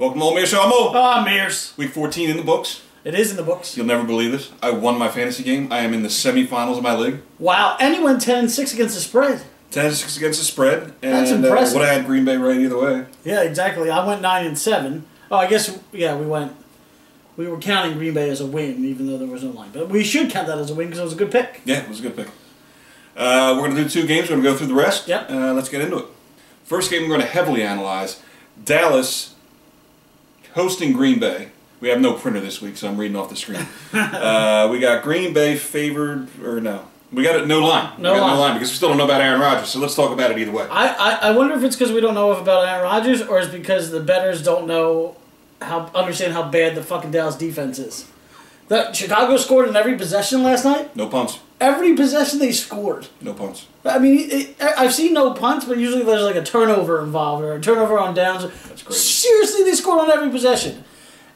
Welcome to Old Meares Show. I'm Mo. Meares. Week 14 in the books. It is in the books. You'll never believe this. I won my fantasy game. I am in the semifinals of my league. Wow. And you went 10-6 against the spread. 10-6 against the spread. And that's impressive. Would have had Green Bay right either way. Yeah, exactly. I went 9-7. Oh, I guess, yeah, we were counting Green Bay as a win, even though there was no line. But we should count that as a win because it was a good pick. Yeah, it was a good pick. We're going to do 2 games. We're going to go through the rest. Yep. Let's get into it. First game we're going to heavily analyze. Dallas hosting Green Bay. We have no printer this week, so I'm reading off the screen. We got Green Bay favored, or no. We got it, no line. No line because we still don't know about Aaron Rodgers, so let's talk about it either way. I wonder if it's because we don't know about Aaron Rodgers, or it's because the bettors don't understand how bad the fucking Dallas defense is. Chicago scored in every possession last night. No punts. Every possession they scored. No punts. I mean, I've seen no punts, but usually there's like a turnover involved or a turnover on downs. That's crazy. Seriously, they scored on every possession.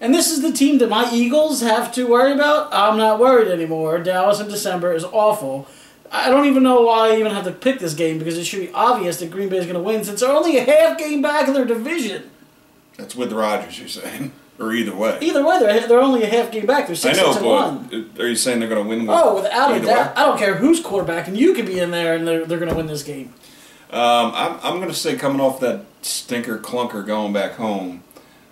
And this is the team that my Eagles have to worry about. I'm not worried anymore. Dallas in December is awful. I don't even know why I even have to pick this game because it should be obvious that Green Bay is going to win since they're only a half game back in their division. That's with Rodgers, you're saying? Or either way? Either way, they're only a half game back. They're 6-1. Are you saying they're going to win? Without a doubt. I don't care who's quarterback, and you could be in there, and they're going to win this game. I'm going to say coming off that stinker clunker going back home,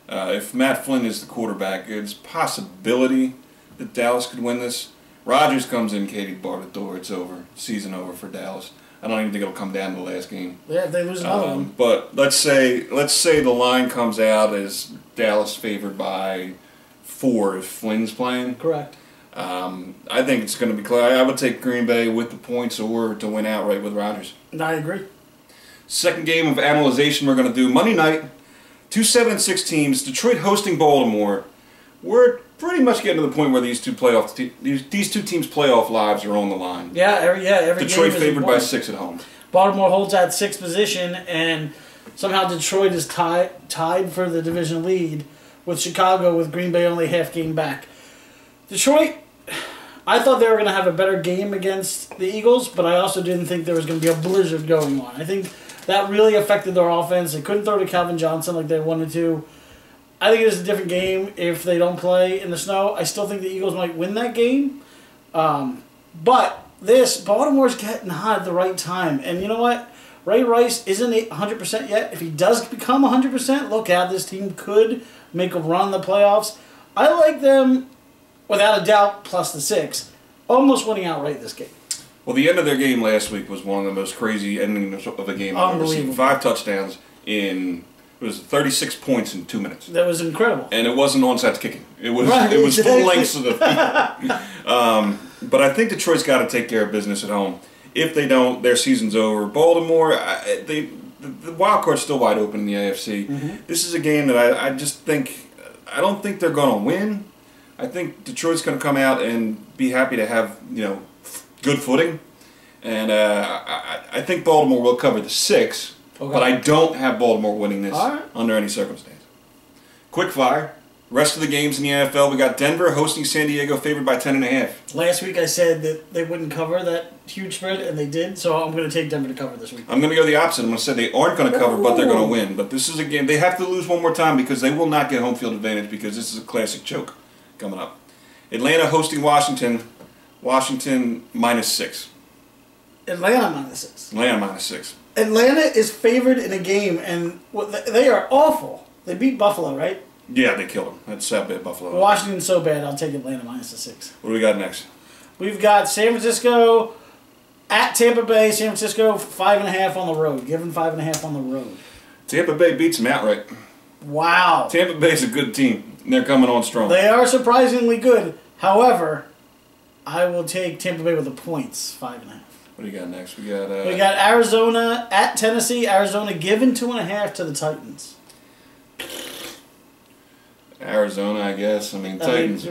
if Matt Flynn is the quarterback, it's a possibility that Dallas could win this. Rodgers comes in, Katie barred the door. It's over. Season over for Dallas. I don't even think it'll come down to the last game. Yeah, if they lose another one. But let's say the line comes out as Dallas favored by 4 if Flynn's playing. Correct. I think it's going to be close. I would take Green Bay with the points or to win outright with Rodgers. I agree. Second game of analyzation we're going to do Monday night. 2 7-6 teams. Detroit hosting Baltimore. We're pretty much getting to the point where these two teams' playoff lives are on the line. Yeah, every Detroit game is favored by important. 6 at home. Baltimore holds that 6th position, and somehow Detroit is tied for the division lead with Chicago, with Green Bay only half game back. Detroit, I thought they were going to have a better game against the Eagles, but I also didn't think there was going to be a blizzard going on. I think that really affected their offense. They couldn't throw to Calvin Johnson like they wanted to. I think it is a different game if they don't play in the snow. I still think the Eagles might win that game. But Baltimore's getting hot at the right time. And you know what? Ray Rice isn't 100% yet. If he does become 100%, look out, this team could make a run in the playoffs. I like them, without a doubt, plus the 6, almost winning outright this game. Well, the end of their game last week was one of the most crazy endings of a game I've ever seen. 5 touchdowns in... It was 36 points in 2 minutes. That was incredible. And it wasn't onside kicking. It was full lengths of the field. But I think Detroit's got to take care of business at home. If they don't, their season's over. Baltimore, the wild card's still wide open in the AFC. Mm-hmm. This is a game that I just think, I don't think they're going to win. I think Detroit's going to come out and be happy to have, good footing. And I think Baltimore will cover the 6. Okay. But I don't have Baltimore winning this under any circumstance. Quick fire. Rest of the games in the NFL, we got Denver hosting San Diego, favored by 10.5. Last week I said that they wouldn't cover that huge spread, and they did, so I'm going to take Denver to cover this week. I'm going to go the opposite. I'm going to say they aren't going to cover, but they're going to win. But this is a game, they have to lose one more time because they will not get home field advantage because this is a classic choke coming up. Atlanta hosting Washington. Washington -6. Atlanta -6. Atlanta -6. Atlanta is favored in a game, and they are awful. They beat Buffalo, right? Yeah, they killed them. That's sad bad Buffalo. Washington's so bad, I'll take Atlanta -6. What do we got next? We've got San Francisco at Tampa Bay. San Francisco 5.5 on the road. Given 5.5 on the road. Tampa Bay beats them outright. Wow. Tampa Bay's a good team. They're coming on strong. They are surprisingly good. However, I will take Tampa Bay with the points, 5.5. What do you got next? We got Arizona at Tennessee. Arizona given 2.5 to the Titans. Arizona, I guess. I mean, Titans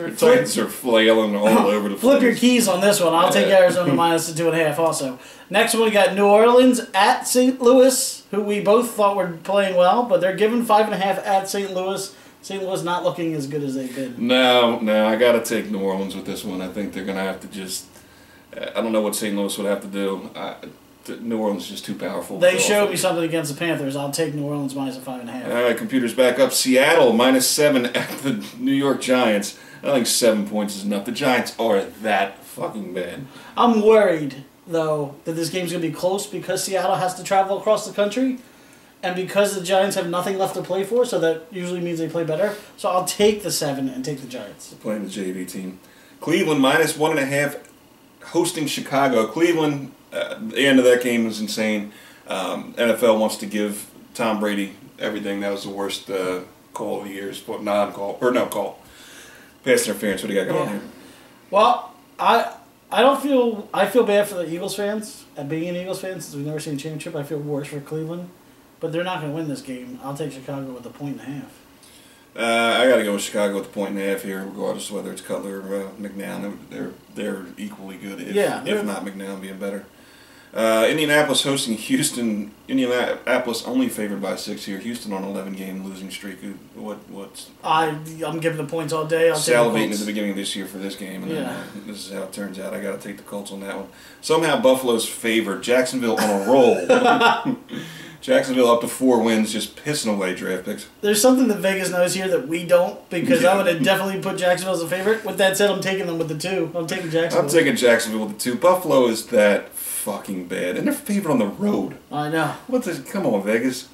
are flailing all over the place. Flip your keys on this one. I'll take Arizona minus the 2.5 also. Next one, we got New Orleans at St. Louis, who we both thought were playing well, but they're given 5.5 at St. Louis. St. Louis not looking as good as they've been. No, I got to take New Orleans with this one. I think they're going to have to just... I don't know what St. Louis would have to do. New Orleans is just too powerful. They showed me something against the Panthers. I'll take New Orleans minus a 5.5. All right, computer's back up. Seattle -7 at the New York Giants. I think 7 points is enough. The Giants are that fucking bad. I'm worried, though, that this game's going to be close because Seattle has to travel across the country and because the Giants have nothing left to play for, so that usually means they play better. So I'll take the 7 and take the Giants. They're playing the JV team. Cleveland -1.5 hosting Chicago. Cleveland, the end of that game was insane. NFL wants to give Tom Brady everything. That was the worst call of the year. Non-call, or no call. Pass interference. What do you got going on here? Well, I feel bad for the Eagles fans. And being an Eagles fan, since we've never seen a championship, I feel worse for Cleveland. But they're not going to win this game. I'll take Chicago with a 1.5. I got to go with Chicago with the 1.5 here, regardless of whether it's Cutler or McNown. They're equally good, if not McNown being better. Indianapolis hosting Houston. Indianapolis only favored by 6 here. Houston on an 11-game losing streak. What's I'm giving the points all day. I'll salivating at the beginning of this year for this game, and this is how it turns out. I got to take the Colts on that one. Somehow Buffalo's favored. Jacksonville on a roll. Jacksonville up to 4 wins, just pissing away draft picks. There's something that Vegas knows here that we don't, because I would have definitely put Jacksonville as a favorite. With that said, I'm taking them with the 2. I'm taking Jacksonville. I'm taking Jacksonville with the 2. Buffalo is that fucking bad, and they're favored on the road. I know. Come on, Vegas.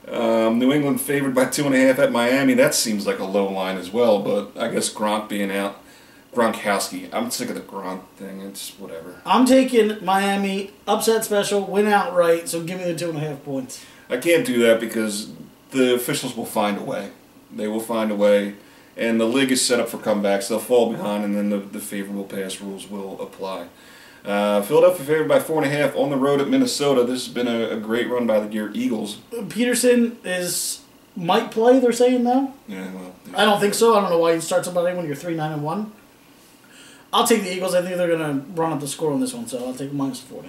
New England favored by 2.5 at Miami. That seems like a low line as well, but I guess Gronk being out. Gronkowski. I'm sick of the Gronk thing. It's whatever. I'm taking Miami, upset special, win outright, so give me the 2.5 points. I can't do that because the officials will find a way. They will find a way, and the league is set up for comebacks. They'll fall behind, and then the favorable pass rules will apply. Philadelphia favored by 4.5 on the road at Minnesota. This has been a great run by your Eagles. Peterson might play, they're saying now? Yeah, well. I don't think so. I don't know why you start somebody when you're 3-9-1. I'll take the Eagles. I think they're going to run up the score on this one, so I'll take -4.5.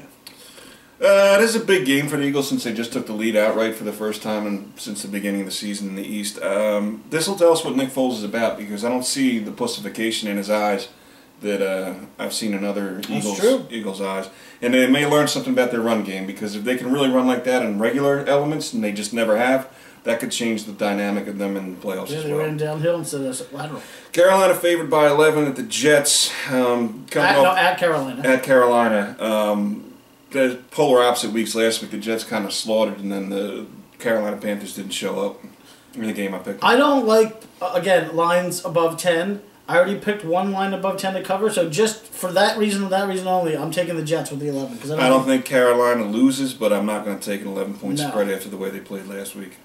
This is a big game for the Eagles since they just took the lead outright for the first time since the beginning of the season in the East. This will tell us what Nick Foles is about because I don't see the pussification in his eyes that I've seen in other Eagles' eyes. And they may learn something about their run game because if they can really run like that in regular elements, and they just never have, that could change the dynamic of them in the playoffs as well. They ran downhill instead of lateral. Carolina favored by 11 at the Jets. At Carolina. At Carolina. The polar opposite weeks last week. The Jets kind of slaughtered, and then the Carolina Panthers didn't show up in the game I picked. I don't like, again, lines above 10. I already picked one line above 10 to cover, so just for that reason only, I'm taking the Jets with the 11. Cause I don't think Carolina loses, but I'm not going to take an 11-point spread after the way they played last week.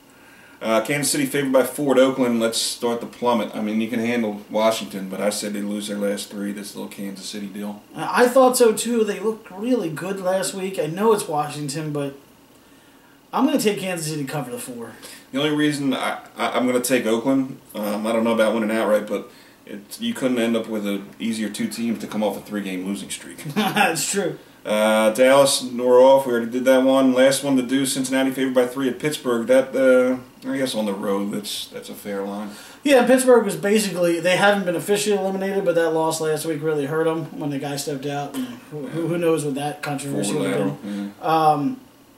Kansas City favored by 4 at Oakland. Let's start the plummet. I mean, you can handle Washington, but I said they lose their last 3, this little Kansas City deal. I thought so, too. They looked really good last week. I know it's Washington, but I'm going to take Kansas City to cover the 4. The only reason I'm going to take Oakland, I don't know about winning outright, but you couldn't end up with an easier 2 teams to come off a 3-game losing streak. That's true. Dallas, we're off. We already did that one. Last one to do, Cincinnati favored by 3 at Pittsburgh. That, I guess on the road, that's a fair line. Yeah, Pittsburgh was basically, they haven't been officially eliminated, but that loss last week really hurt them when the guy stepped out. And who knows what that controversy would have been. Yeah.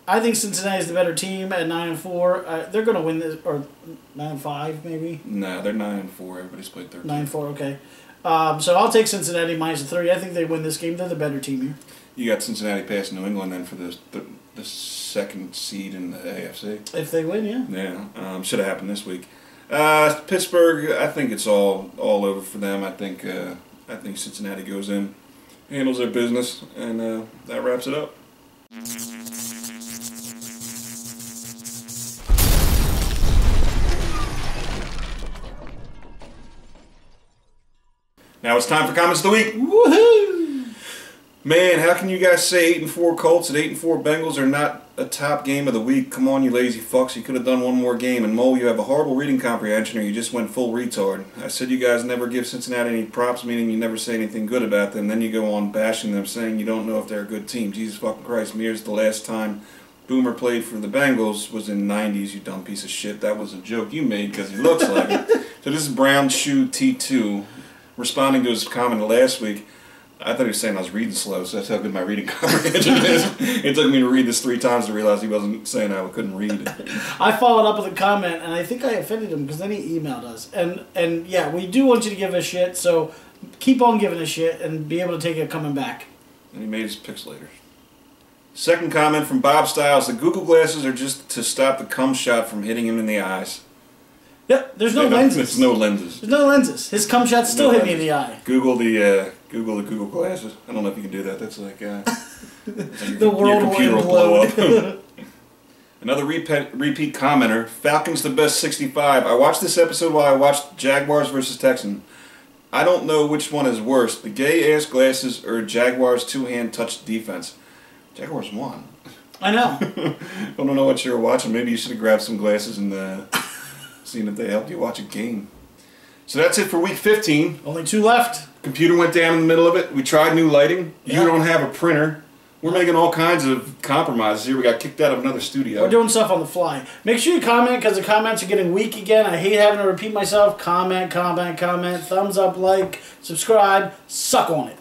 I think Cincinnati's the better team at 9-4. They're going to win this, or 9-5 maybe? No, they're 9-4. Everybody's played 13. 9-4, okay. So I'll take Cincinnati -3. I think they win this game. They're the better team here. You got Cincinnati past New England then for the second seed in the AFC. If they win, yeah. Yeah, should have happened this week. Pittsburgh, I think it's all over for them. I think Cincinnati goes in, handles their business, and that wraps it up. Now it's time for comments of the week. Woohoo! Man, how can you guys say 8-4 Colts and 8-4 Bengals are not a top game of the week? Come on, you lazy fucks. You could have done one more game. And Mo, you have a horrible reading comprehension or you just went full retard. I said you guys never give Cincinnati any props, meaning you never say anything good about them. Then you go on bashing them, saying you don't know if they're a good team. Jesus fucking Christ, Meares, the last time Boomer played for the Bengals was in the 90s, you dumb piece of shit. That was a joke you made because he looks like it. So this is Brown Shoe T2 responding to his comment last week. I thought he was saying I was reading slow, so that's how good my reading comprehension is. It took me to read this 3 times to realize he wasn't saying I couldn't read. I followed up with a comment, and I think I offended him because then he emailed us. And yeah, we do want you to give us shit, so keep on giving us shit and be able to take it coming back. And he made his picks later. Second comment from Bob Stiles. The Google glasses are just to stop the cum shot from hitting him in the eyes. Yep, there's no lenses. There's no lenses. There's no lenses. His cum shot still hit me in the eye. Google the Google glasses. I don't know if you can do that. That's like the world will implode. Another repeat commenter. Falcons the best 65. I watched this episode while I watched Jaguars versus Texans. I don't know which one is worse, the gay-ass glasses or Jaguars' two-hand touch defense. Jaguars won. I know. I don't know what you were watching. Maybe you should have grabbed some glasses and seen if they helped you watch a game. So that's it for week 15. Only 2 left. Computer went down in the middle of it. We tried new lighting. Yeah. You don't have a printer. We're making all kinds of compromises here. We got kicked out of another studio. We're doing stuff on the fly. Make sure you comment because the comments are getting weak again. I hate having to repeat myself. Comment. Thumbs up, like, subscribe. Suck on it.